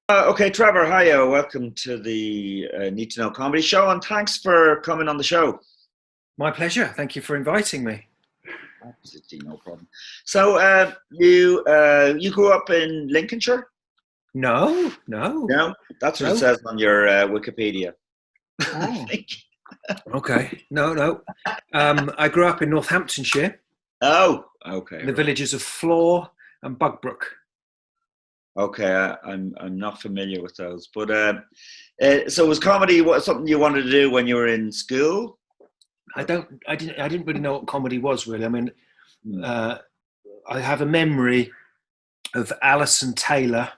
Okay, Trevor, hi. Welcome to the Need to Know Comedy Show, and thanks for coming on the show. My pleasure. Thank you for inviting me. Absolutely no problem. So, you grew up in Lincolnshire? No. No, that's what it No. says on your Wikipedia. I Oh, think. okay. No. I grew up in Northamptonshire, Oh, okay, in the right. villages of Flor and Bugbrook. Okay, I'm not familiar with those, but so was comedy something you wanted to do when you were in school? I didn't really know what comedy was really. I mean, Hmm. uh, I have a memory of Alison Taylor,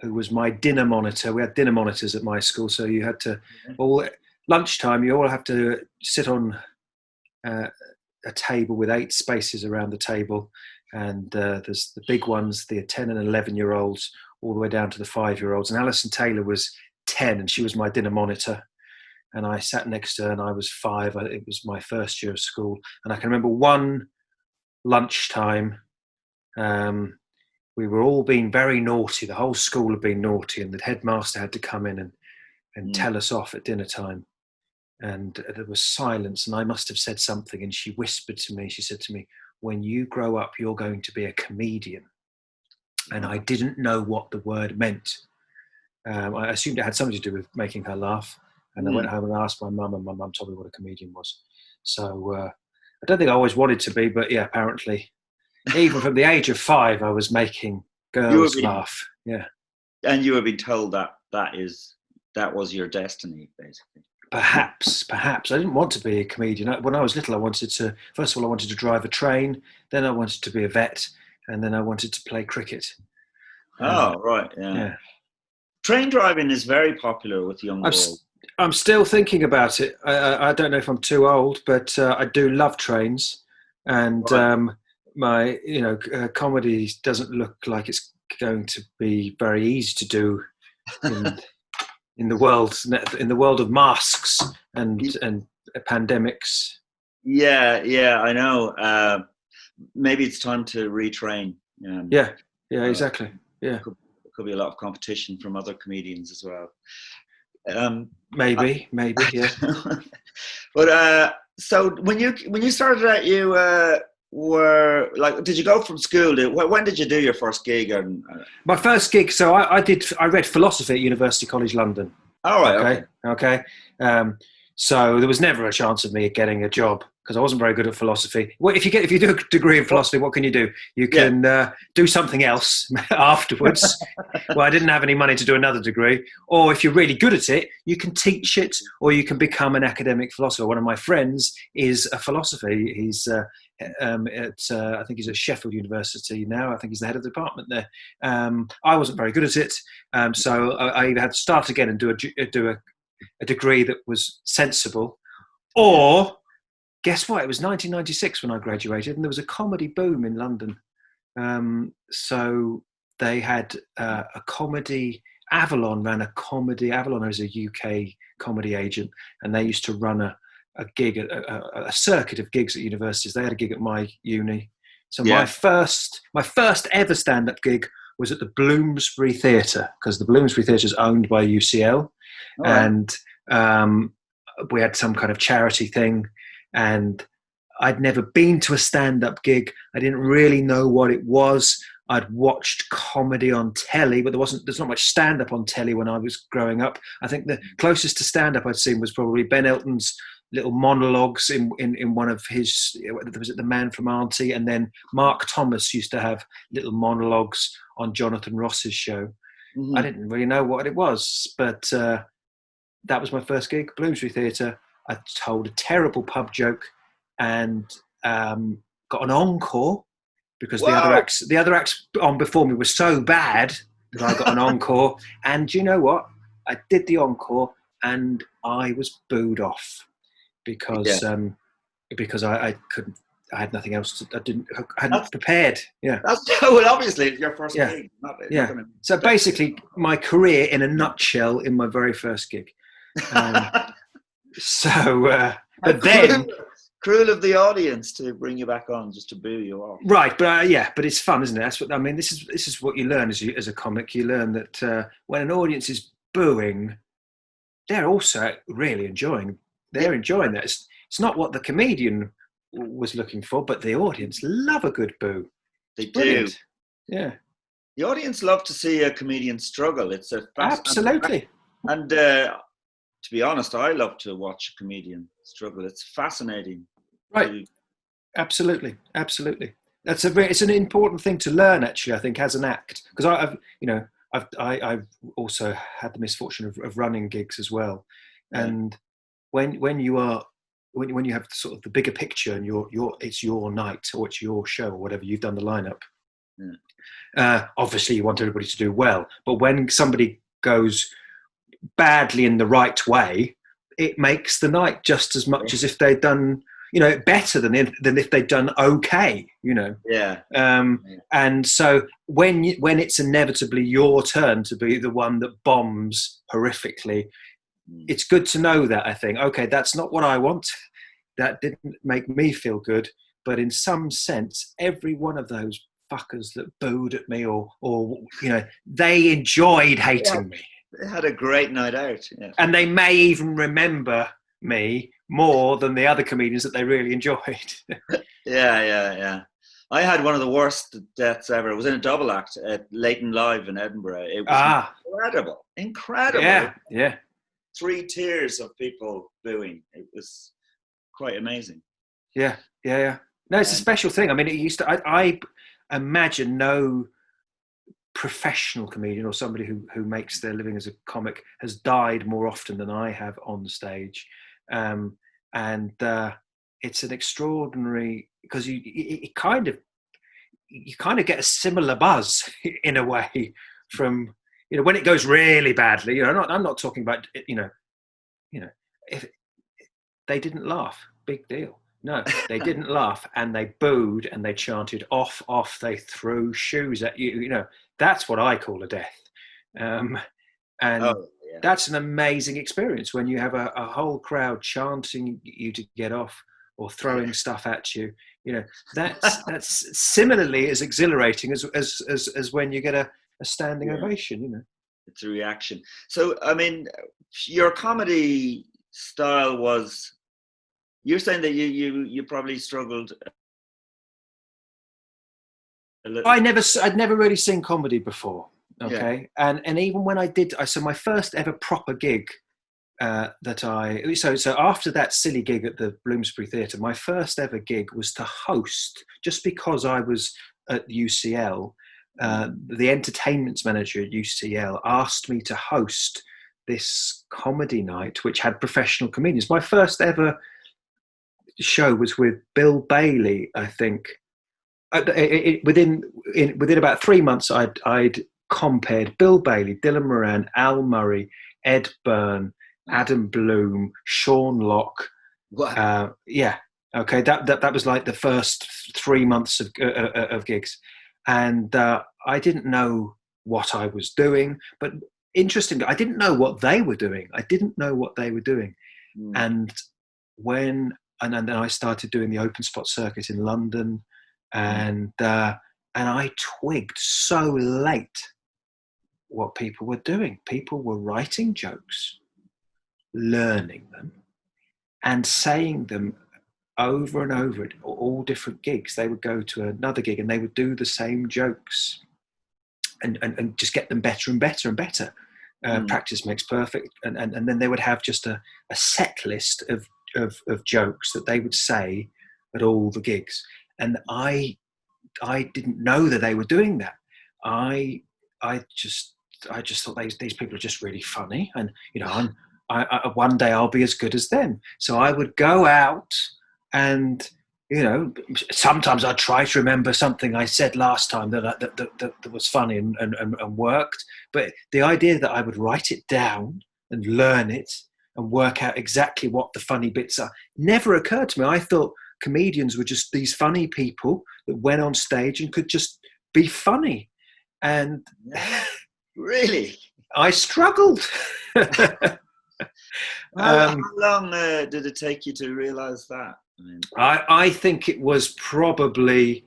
who was my dinner monitor. We had dinner monitors at my school, so you had to all lunchtime. You all have to sit on uh, a table with 8 spaces around the table, and there's the big ones, the 10 and 11-year-olds, all the way down to the 5-year-olds. And Alison Taylor was 10, and she was my dinner monitor. And I sat next to her, and I was 5. It was my first year of school, and I can remember one lunchtime. We were all being very naughty. The whole school had been naughty, and the headmaster had to come in and Hmm. tell us off at dinner time. And there was silence, and I must have said something, and she whispered to me, she said to me, "When you grow up, you're going to be a comedian." And I didn't know what the word meant. I assumed it had something to do with making her laugh. And I Hmm. went home and asked my mum, and my mum told me what a comedian was. So I don't think I always wanted to be, but yeah, apparently, even from the age of 5, I was making You were girls being, laugh. Yeah. and you were being told that was your destiny, basically. Perhaps I didn't want to be a comedian. When I was little, I wanted to. First of all, I wanted to drive a train. Then I wanted to be a vet, and then I wanted to play cricket. Oh, right, yeah. Yeah, Train driving is very popular with young I'm. girls. I'm still thinking about it. I don't know if I'm too old, but I do love trains, and Right. my comedy doesn't look like it's going to be very easy to do in in the world of masks and pandemics. Yeah, I know. Maybe it's time to retrain. Yeah, yeah, Uh, exactly. Yeah, could be a lot of competition from other comedians as well. Um, I- maybe. Yeah. but so when you started out, you were like, did you go from school? When did you do your first gig? And My first gig. So I read philosophy at University College London. all right, okay. Okay. Um, so there was never a chance of me getting a job because I wasn't very good at philosophy. Well, if you do a degree in Well, philosophy, what can you do? You yeah, can do something else afterwards. Well, I didn't have any money to do another degree. Or if you're really good at it, you can teach it, or you can become an academic philosopher. One of my friends is a philosopher. He's I think he's at Sheffield University now. I think he's the head of the department there. I wasn't very good at it, so I either had to start again and do a degree that was sensible, yeah. or guess what? It was 1996 when I graduated, and there was a comedy boom in London. So they had a comedy. Avalon ran a comedy. Avalon is a UK comedy agent, and they used to run a gig, a circuit of gigs at universities. They had a gig at my uni. So my Yeah. first ever stand-up gig was at the Bloomsbury Theatre, because the Bloomsbury Theatre is owned by UCL, All right. and we had some kind of charity thing, and I'd never been to a stand-up gig. I didn't really know what it was. I'd watched comedy on telly, but there's not much stand-up on telly when I was growing up. I think the closest to stand-up I'd seen was probably Ben Elton's little monologues in one of his, was it The Man from Auntie? And then Mark Thomas used to have little monologues on Jonathan Ross's show. I Hmm. didn't really know what it was, but that was my first gig, Bloomsbury Theatre. I told a terrible pub joke and got an encore because Wow. the other acts on before me were so bad that I got an encore. And you know what? I did the encore and I was booed off Yeah. because I couldn't. I had nothing else. I That's hadn't prepared. Yeah, well. Obviously, it's your first yeah, gig. Not yeah. going So to. basically, my career in a nutshell in my very first gig. Um, so, but then Clueless. cruel of the audience to bring you back on just to boo you off. Right, but it's fun, isn't it? That's what I mean. This is what you learn as a comic. You learn that when an audience is booing, they're also really enjoying. They're enjoying that. It's not what the comedian was looking for, but the audience love a good boo. They do. Yeah. The audience love to see a comedian struggle. It's Absolutely. And to be honest, I love to watch a comedian struggle. It's fascinating. Right. Absolutely. It's an important thing to learn, actually, I think, as an act, because I've also had the misfortune of running gigs as well. Yeah. And when you have sort of the bigger picture and it's your night or it's your show or whatever, you've done the lineup. Yeah. Obviously you want everybody to do well, but when somebody goes badly in the right way, it makes the night just as much as if they'd done, better than if they'd done okay, Yeah. And so when it's inevitably your turn to be the one that bombs horrifically, it's good to know that, I think, okay, that's not what I want. That didn't make me feel good. But in some sense, every one of those fuckers that booed at me or they enjoyed hating me. They had a great night out. Yeah. And they may even remember me more than the other comedians that they really enjoyed. Yeah. I had one of the worst deaths ever. It was in a double act at Leighton Live in Edinburgh. It was incredible. Yeah. 3 tiers of people booing. It was quite amazing. Yeah. No, it's a special thing. I mean, it used to. I imagine no professional comedian or somebody who makes their living as a comic has died more often than I have on the stage, and it's an extraordinary, because you kind of get a similar buzz in a way from when it goes really badly. I'm not talking about if they didn't laugh, big deal. No, they didn't laugh, and they booed and they chanted off. They threw shoes at you. That's what I call a death. That's an amazing experience when you have a whole crowd chanting you to get off or throwing stuff at you. That's similarly as exhilarating as when you get a standing ovation. It's a reaction. So, I mean, your comedy style was. You're saying that you probably struggled a little. I'd never really seen comedy before. Okay. Yeah. And even when I did, so my first ever proper gig so after that silly gig at the Bloomsbury Theatre, my first ever gig was to host, just because I was at UCL. The entertainments manager at UCL asked me to host this comedy night, which had professional comedians. My first ever show was with Bill Bailey, I think. Within about 3 months, I'd compared Bill Bailey, Dylan Moran, Al Murray, Ed Byrne, Adam Bloom, Sean Locke. Wow. Okay. That was like the first 3 months of gigs, and I didn't know what I was doing. But interestingly, I didn't know what they were doing. And then I started doing the open spot circuit in London, and I twigged so late what people were doing. People were writing jokes, learning them, and saying them over and over at all different gigs. They would go to another gig and they would do the same jokes and just get them better and better and better. Practice makes perfect. And then they would have just a set list of jokes that they would say at all the gigs. And I didn't know that they were doing that. I just thought these people are just really funny, and I one day I'll be as good as them. So I would go out, and sometimes I'd try to remember something I said last time that was funny and worked. But the idea that I would write it down and learn it and work out exactly what the funny bits are never occurred to me. I thought comedians were just these funny people that went on stage and could just be funny. And really, I struggled. How long did it take you to realize that? I mean, I think it was probably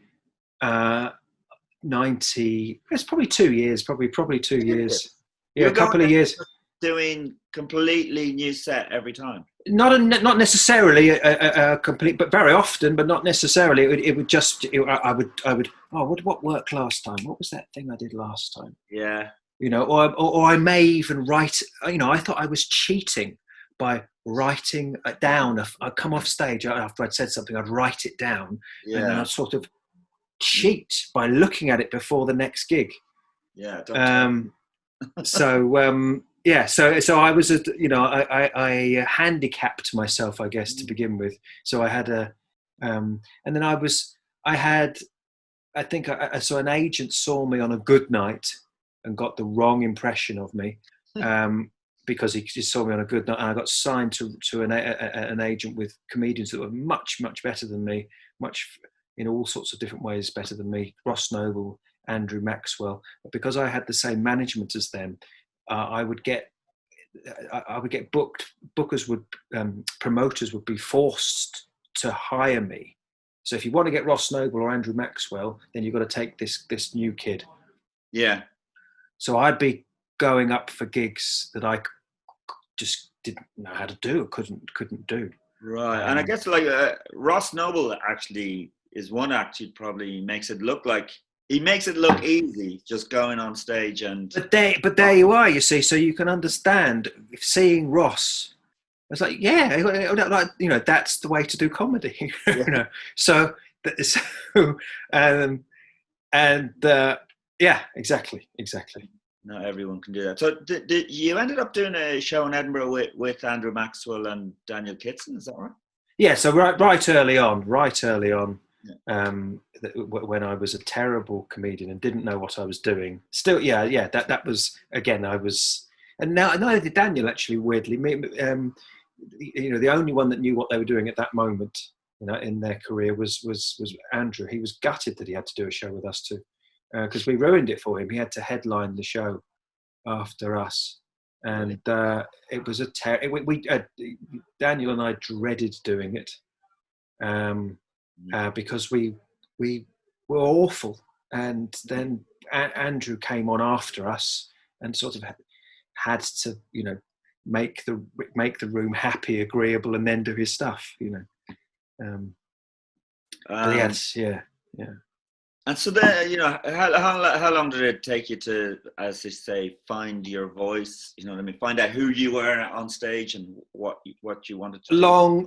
90. It's probably 2 years. Probably 2 years. Yeah, you're a couple going of years. doing completely new set every time. Not necessarily a complete, but very often, but not necessarily. It would just. I would. Oh, what worked last time? What was that thing I did last time? Yeah. Or I may even write. I thought I was cheating by writing it down. I'd come off stage after I'd said something. I'd write it down, and then I'd sort of cheat by looking at it before the next gig. Yeah. Yeah, so I was, I handicapped myself, I guess, to begin with. So I had and then I think so an agent saw me on a good night and got the wrong impression of me, because he just saw me on a good night, and I got signed to an agent with comedians that were much, much better than me, much in all sorts of different ways better than me, Ross Noble, Andrew Maxwell. But because I had the same management as them, I would get booked. Promoters would be forced to hire me. So if you want to get Ross Noble or Andrew Maxwell, then you've got to take this new kid. Yeah. So I'd be going up for gigs that I just didn't know how to do, couldn't do. Right, and I guess Ross Noble actually is one act who probably makes it look easy just going on stage and. But there you are. You see, so you can understand seeing Ross. It's like, that's the way to do comedy. Yeah. Yeah, exactly. Not everyone can do that. So you ended up doing a show in Edinburgh with Andrew Maxwell and Daniel Kitson, is that right? Yeah, so right early on, yeah. When I was a terrible comedian and didn't know what I was doing. Still, that was, again, I was, and now neither did Daniel, actually, weirdly. The only one that knew what they were doing at that moment, in their career was Andrew. He was gutted that he had to do a show with us too, because we ruined it for him. He had to headline the show after us, and it was Daniel and I dreaded doing it, because we were awful. And then Andrew came on after us and sort of had to, make the room happy, agreeable, and then do his stuff. And so then, how long did it take you to, as they say, find your voice? You know what I mean? Find out who you were on stage and what you wanted to do. Long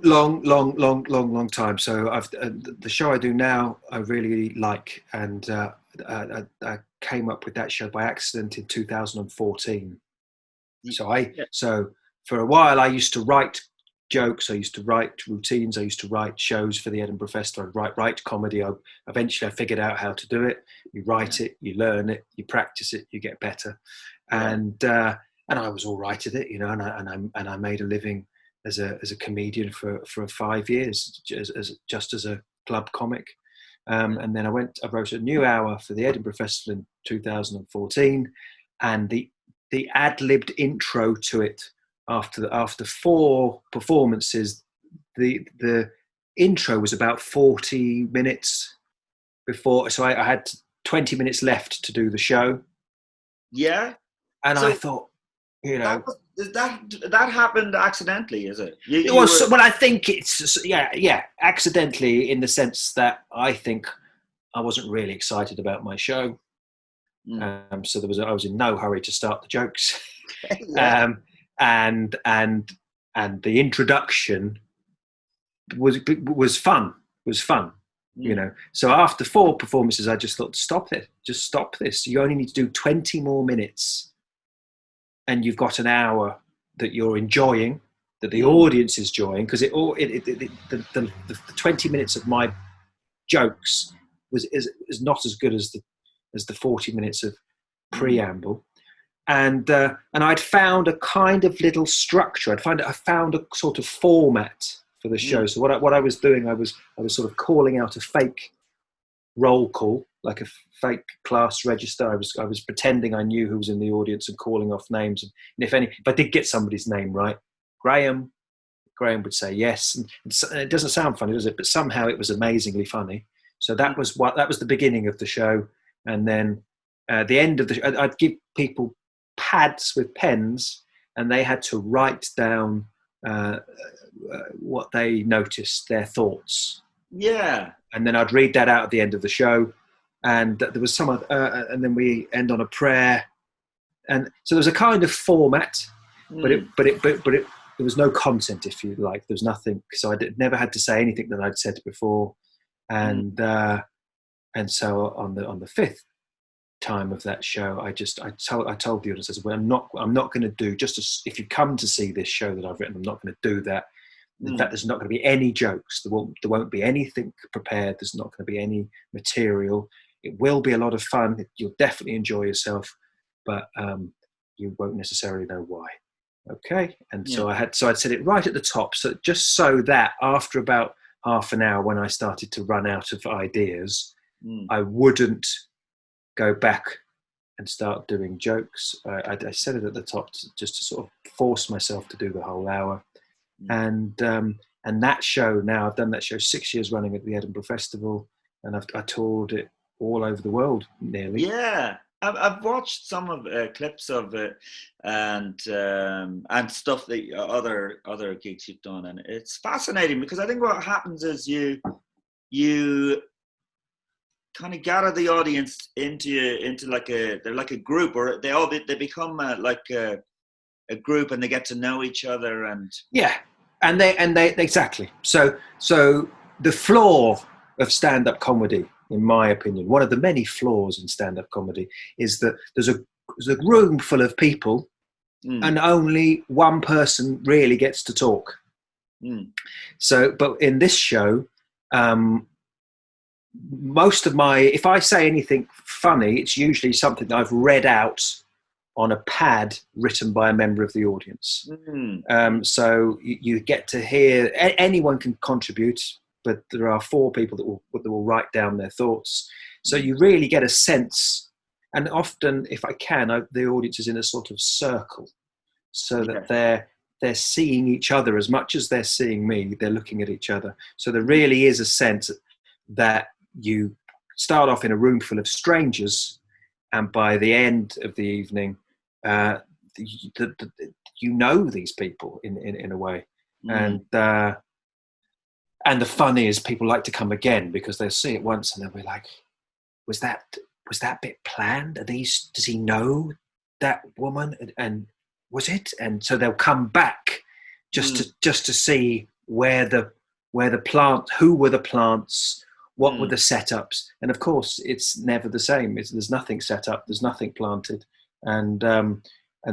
time. So the show I do now, I really like, and I came up with that show by accident in 2014. So for a while, I used to write jokes, I used to write routines, I used to write shows for the Edinburgh Festival. I'd write comedy. Eventually I figured out how to do it. You write it, you learn it, you practice it, you get better. And I was all right at it, and I made a living as a comedian for 5 years, just as a club comic. And then I wrote a new hour for the Edinburgh Festival in 2014, and the ad-libbed intro to it, after 4 performances, the intro was about 40 minutes before, so I had 20 minutes left to do the show. Yeah. And so I thought, that happened accidentally, is it? Well, I think it's accidentally, in the sense that I think I wasn't really excited about my show. So I was in no hurry to start the jokes. And the introduction was fun. So after 4 performances, I just thought, stop this. You only need to do 20 more minutes, and you've got an hour that you're enjoying, that the audience is enjoying, because the 20 minutes of my jokes is not as good as the 40 minutes of preamble. And I'd found a kind of little structure. I found a sort of format for the show. So what I was doing, I was sort of calling out a fake roll call, like a fake class register. I was pretending I knew who was in the audience and calling off names. And if I did get somebody's name right, Graham, Graham would say yes, and it doesn't sound funny, does it? But somehow it was amazingly funny. So that was the beginning of the show, and then the end of the. I'd give people pads with pens, and they had to write down what they noticed, their thoughts. Yeah. And then I'd read that out at the end of the show, and there was some, and then we end on a prayer, and so there was a kind of format, but there was no content, if you like. There was nothing, so never had to say anything that I'd said before, and so on the fifth time of that show, I told the audience, I said, well, I'm not going to do if you come to see this show that I've written, I'm not going to do that. In fact, there's not going to be any jokes. There won't be anything prepared. There's not going to be any material. It will be a lot of fun. You'll definitely enjoy yourself, but you won't necessarily know why. Okay, and so I'd said it right at the top, so just so that after about half an hour, when I started to run out of ideas, I wouldn't go back and start doing jokes. I said it at the top just to sort of force myself to do the whole hour. And that show, now I've done that show 6 years running at the Edinburgh Festival, and I toured it all over the world nearly. Yeah, I've watched some of clips of it and stuff that other gigs you've done, and it's fascinating because I think what happens is you kind of gather the audience into they're like a group, or they become like a group, and they get to know each other, and and they exactly. So the flaw of stand-up comedy, in my opinion, one of the many flaws in stand-up comedy, is that there's a room full of people, and only one person really gets to talk. So, but in this show, if I say anything funny, it's usually something that I've read out on a pad written by a member of the audience. So you get to hear, anyone can contribute, but there are 4 people that will write down their thoughts. So you really get a sense, and often, if I can, the audience is in a sort of circle, so that they're seeing each other as much as they're seeing me. They're looking at each other. So there really is a sense that you start off in a room full of strangers, and by the end of the evening, you know these people in a way, and the fun is people like to come again because they'll see it once and they'll be like, was that bit planned? Does he know that woman? And was it? And so they'll come back just to see who were the plants, what were the setups, and of course it's never the same. There's nothing set up, there's nothing planted, and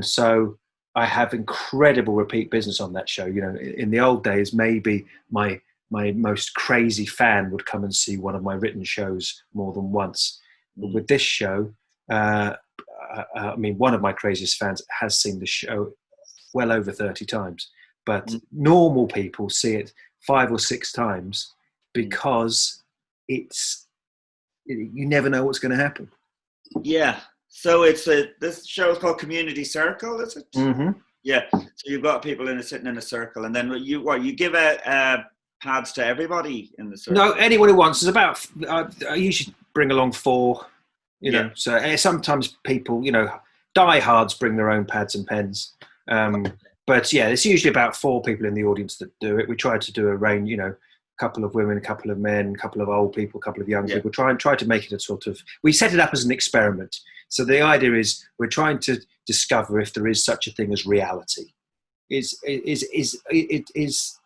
so I have incredible repeat business on that show. You know, in the old days, maybe my most crazy fan would come and see one of my written shows more than once. But with this show, I mean, one of my craziest fans has seen the show well over 30 times, but normal people see it 5 or 6 times because you never know what's going to happen. Yeah. So this show is called Community Circle, is it? Mm-hmm. Yeah. So you've got people sitting in a circle, and then you give out pads to everybody in the circle? No, anyone who wants. There's about I usually bring along 4. You know, so sometimes people, diehards bring their own pads and pens. But yeah, it's usually about 4 people in the audience that do it. We try to do a range, a couple of women, a couple of men, a couple of old people, a couple of young people. Try to make it a sort of. We set it up as an experiment. So the idea is we're trying to discover if there is such a thing as reality. Is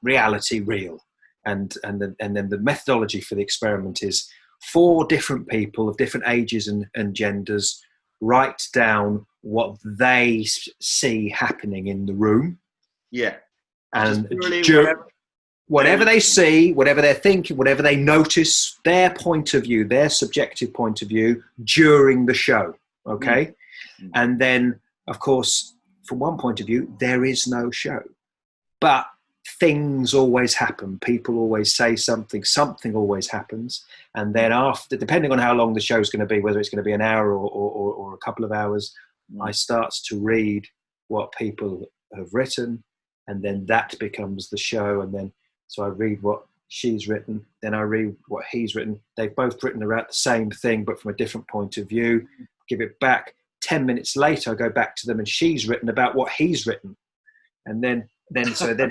reality real? And then the methodology for the experiment is 4 different people of different ages and genders write down what they see happening in the room. Yeah. And whatever they see, whatever they're thinking, whatever they notice, their point of view, their subjective point of view during the show. Okay. And then, of course, from one point of view, there is no show. But things always happen. People always say something always happens. And then after, depending on how long the show's going to be, whether it's going to be an hour or a couple of hours, I start to read what people have written. and then that becomes the show. And then so I read what she's written, then I read what he's written. They've both written about the same thing, but from a different point of view. Give it back. 10 minutes later, I go back to them, and she's written about what he's written, and then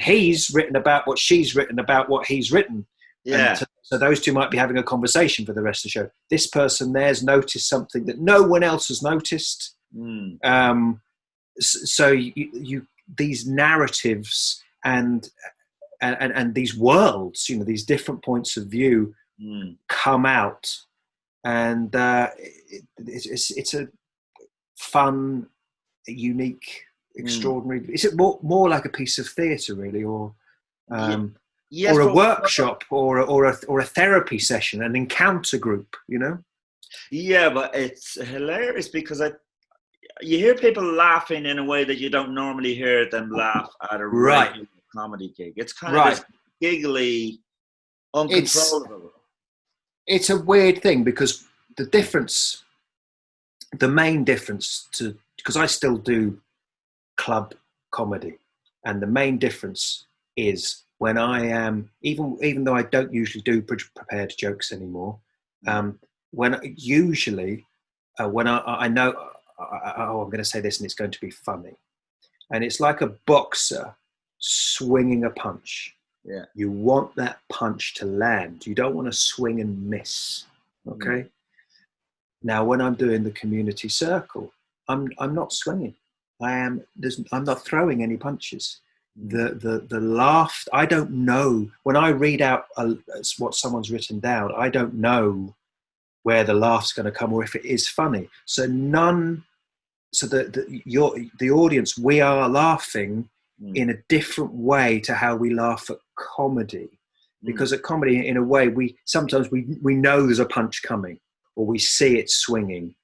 he's written about what she's written about what he's written. Yeah. And so those two might be having a conversation for the rest of the show. This person there's noticed something that no one else has noticed. So you these narratives and these worlds, these different points of view come out, and it's a fun, unique, extraordinary. Is it more like a piece of theatre, really, or yes, or a workshop, or a therapy session, an encounter group? Yeah, but it's hilarious because you hear people laughing in a way that you don't normally hear them laugh at a regular comedy gig. It's kind of this giggly, uncontrollable. It's a weird thing because the main difference because I still do club comedy, and the main difference is when I am, even though I don't usually do prepared jokes anymore, when I know, I'm going to say this and it's going to be funny, and it's like a boxer swinging a punch. Yeah, you want that punch to land. You don't want to swing and miss. Okay. Now, when I'm doing the community circle, I'm not swinging. I'm not throwing any punches. The laugh. I don't know when I read out what someone's written down. I don't know where the laugh's going to come or if it is funny. So the audience, we are laughing in a different way to how we laugh at comedy, because at comedy, in a way, we sometimes know there's a punch coming, or we see it swinging,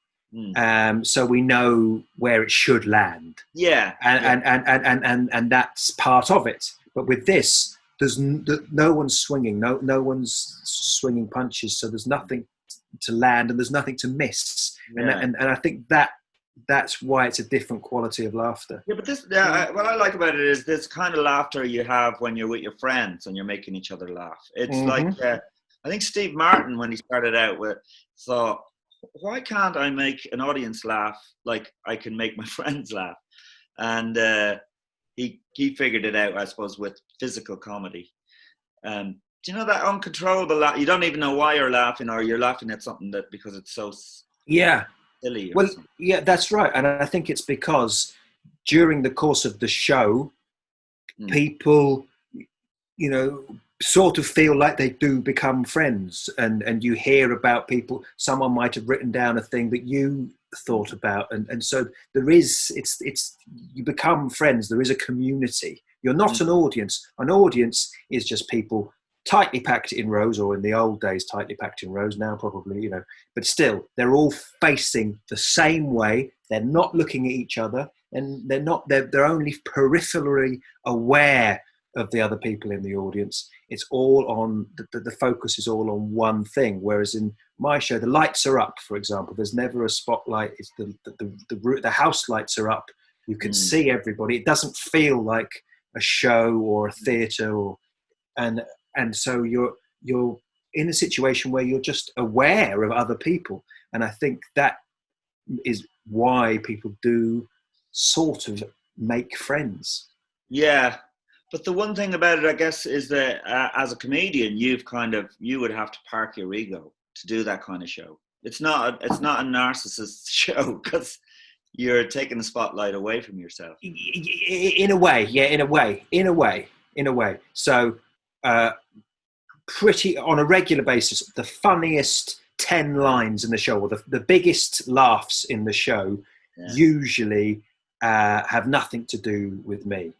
so we know where it should land. Yeah, and that's part of it. But with this, there's no one's swinging, no one's swinging punches, so there's nothing to land and there's nothing to miss. Yeah. And I think that's why it's a different quality of laughter. Yeah, but what I like about it is this kind of laughter you have when you're with your friends and you're making each other laugh. It's like, I think Steve Martin, when he started out with, thought, why can't I make an audience laugh like I can make my friends laugh? And he figured it out, I suppose, with physical comedy. Do you know that uncontrollable laugh? You don't even know why you're laughing, or you're laughing at something because it's so silly. Well, yeah, that's right. And I think it's because during the course of the show, people, sort of feel like they do become friends, and you hear about people. Someone might have written down a thing that you thought about, and so there is. It's you become friends. There is a community. You're not an audience. An audience is just people tightly packed in rows, or in the old days, tightly packed in rows. Now, probably, but still, they're all facing the same way. They're not looking at each other, and they're only peripherally aware of the other people in the audience. It's all on the focus is all on one thing. Whereas in my show, the lights are up, for example. There's never a spotlight. It's the house lights are up. You can see everybody. It doesn't feel like a show or a theatre, and so you're in a situation where you're just aware of other people. And I think that is why people do sort of make friends. Yeah. But the one thing about it, I guess, is that as a comedian, you would have to park your ego to do that kind of show. It's not a narcissist show, because you're taking the spotlight away from yourself. In a way. So pretty on a regular basis, the funniest 10 lines in the show, or the biggest laughs in the show, usually have nothing to do with me.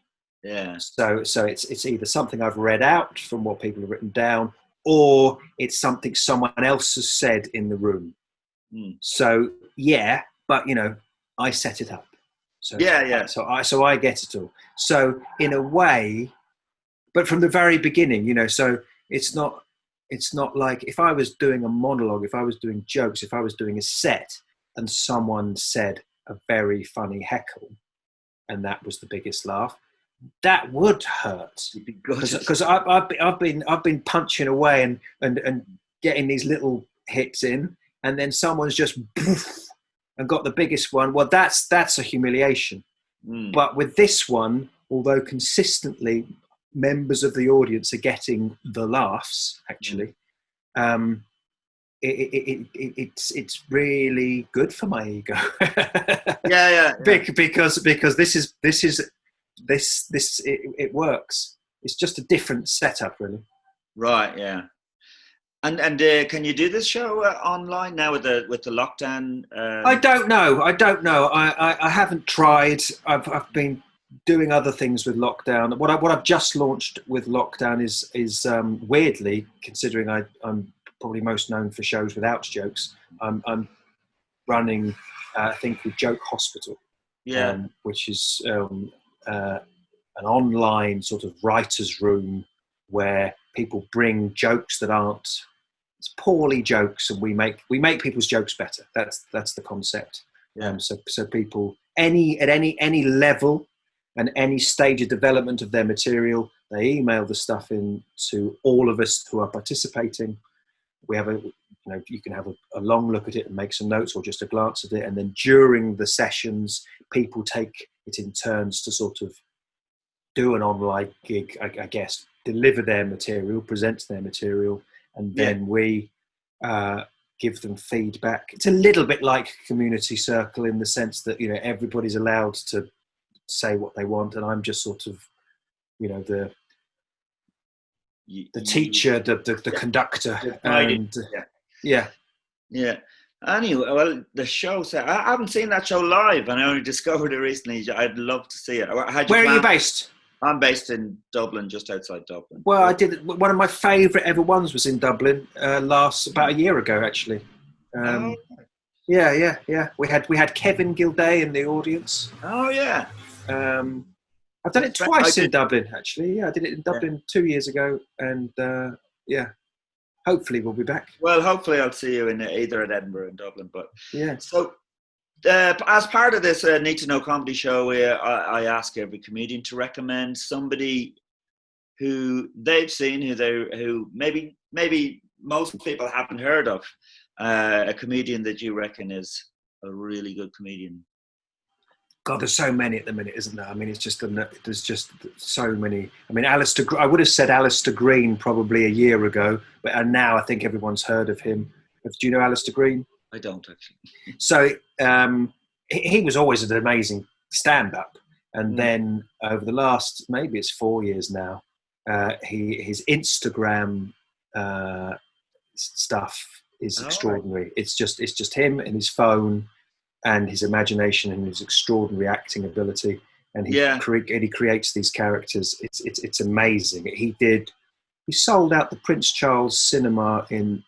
Yeah. So it's either something I've read out from what people have written down, or it's something someone else has said in the room. So but I set it up. So So I get it all. So in a way, but from the very beginning, so it's not like if I was doing a monologue, if I was doing jokes, if I was doing a set, and someone said a very funny heckle, and that was the biggest laugh, that would hurt, because I've been punching away and getting these little hits in, and then someone's just poof, and got the biggest one. Well, that's a humiliation. But with this one, although consistently members of the audience are getting the laughs, actually, it's really good for my ego. yeah. Because it works. It's just a different setup, really. Right. Yeah. And can you do this show online now with the lockdown? I don't know. I haven't tried. I've been doing other things with lockdown. What I've just launched with lockdown is weirdly, considering I'm probably most known for shows without jokes. I'm running a thing called Joke Hospital, which is an online sort of writer's room where people bring jokes that aren't poorly jokes, and we make people's jokes better. That's the concept. So people at any level and any stage of development of their material, they email the stuff in to all of us who are participating. We have you can have a long look at it and make some notes, or just a glance at it, and then during the sessions, people take it in turns to sort of do an online gig, I guess, deliver their material, present their material, and then we give them feedback. It's a little bit like a community circle in the sense that everybody's allowed to say what they want, and I'm just sort of the teacher, the conductor, and yeah. Anyway, well, the show. I haven't seen that show live, and I only discovered it recently. I'd love to see it. Where are you based? I'm based in Dublin, just outside Dublin. Well, I did. One of my favourite ever ones was in Dublin about a year ago, actually. Yeah. We had Kevin Gilday in the audience. Oh yeah. I've done it twice in Dublin, actually. Yeah, I did it in Dublin 2 years ago, and hopefully we'll be back. Well, hopefully I'll see you in either at Edinburgh and Dublin. But yeah. So, as part of this Need to Know comedy show, I ask every comedian to recommend somebody who they've seen, who maybe most people haven't heard of, a comedian that you reckon is a really good comedian. God, there's so many at the minute, isn't there? I mean, there's just so many. I mean, I would have said Alistair Green probably a year ago, but now I think everyone's heard of him. Do you know Alistair Green? I don't, actually. So he was always an amazing stand-up, and then over the last, maybe it's 4 years now, his Instagram stuff is extraordinary. Right. It's just him and his phone, and his imagination and his extraordinary acting ability, and he creates these characters. It's amazing. He sold out the Prince Charles Cinema in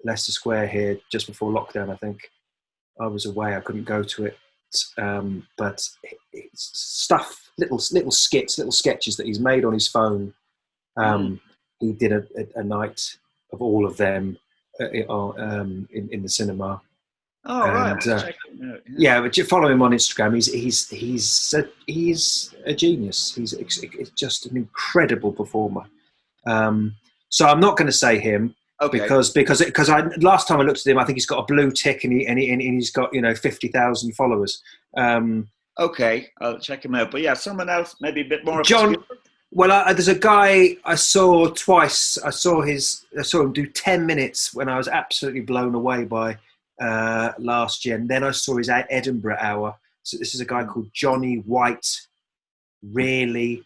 Leicester Square here just before lockdown. I think I was away; I couldn't go to it. But it's stuff, little skits, little sketches that he's made on his phone. He did a night of all of them in the cinema. Oh, right. Check him out. Yeah, but follow him on Instagram. He's a genius. He's just an incredible performer. So I'm not going to say him because last time I looked at him, I think he's got a blue tick and he's got 50,000 followers. Okay, I'll check him out. But yeah, someone else maybe a bit more. John. Well, there's a guy I saw twice. I saw him do 10 minutes when I was absolutely blown away by. Last year, and then I saw his Edinburgh hour. So this is a guy called Johnny White. Really,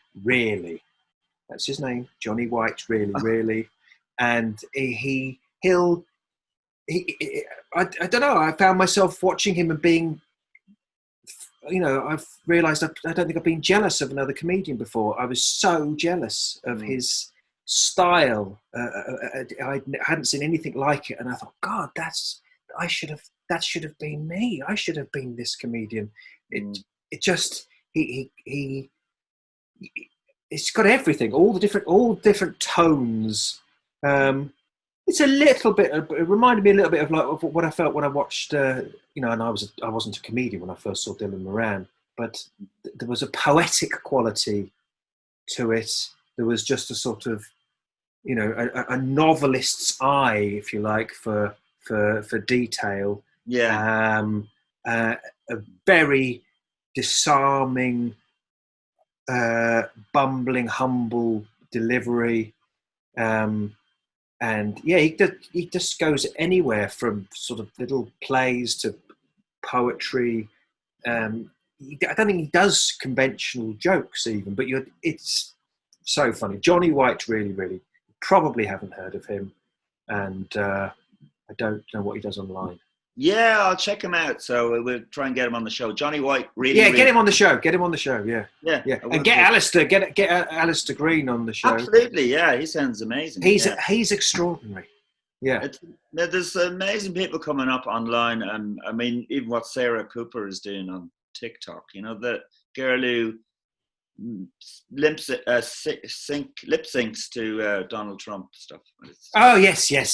that's his name. Johnny White. Really, and I don't know. I found myself watching him and being, I've realised I don't think I've been jealous of another comedian before. I was so jealous of his style. I hadn't seen anything like it, and I thought, God, that should have been me. I should have been this comedian. It's got everything, all different tones. It's a little bit. It reminded me a little bit of what I felt when I watched. And I wasn't a comedian when I first saw Dylan Moran, but there was a poetic quality to it. There was just a sort of, you know, a novelist's eye, if you like, for detail. Yeah. A very disarming, bumbling, humble delivery. And yeah, he just goes anywhere from sort of little plays to poetry. I don't think he does conventional jokes even, but it's so funny. Johnny White, really, really, probably haven't heard of him, and I don't know what he does online. Yeah, I'll check him out. So we'll try and get him on the show. Johnny White, really. Yeah, really, get him on the show. Get him on the show. Yeah, yeah, yeah, and get Alistair. Get Alistair Green on the show. Absolutely, yeah. He sounds amazing. He's extraordinary. Yeah, there's amazing people coming up online, and I mean, even what Sarah Cooper is doing on TikTok. You know, the girl who lip syncs to Donald Trump stuff. Oh yes, yeah.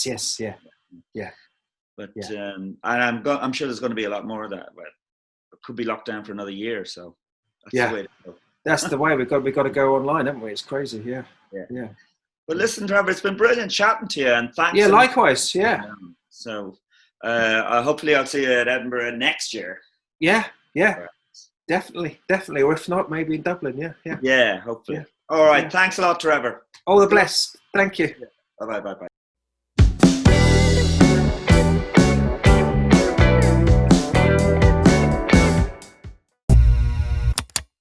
But and I'm sure there's going to be a lot more of that. But it could be locked down for another year, so that's the way to go. That's the way we've got to go online, haven't we? It's crazy, yeah. But listen, Trevor, it's been brilliant chatting to you, and thanks. Yeah, likewise. Yeah. So, hopefully, I'll see you at Edinburgh next year. Yeah, definitely. Or if not, maybe in Dublin. Yeah. Yeah, hopefully. Yeah. All right. Yeah. Thanks a lot, Trevor. All the best. Thank you. Bye.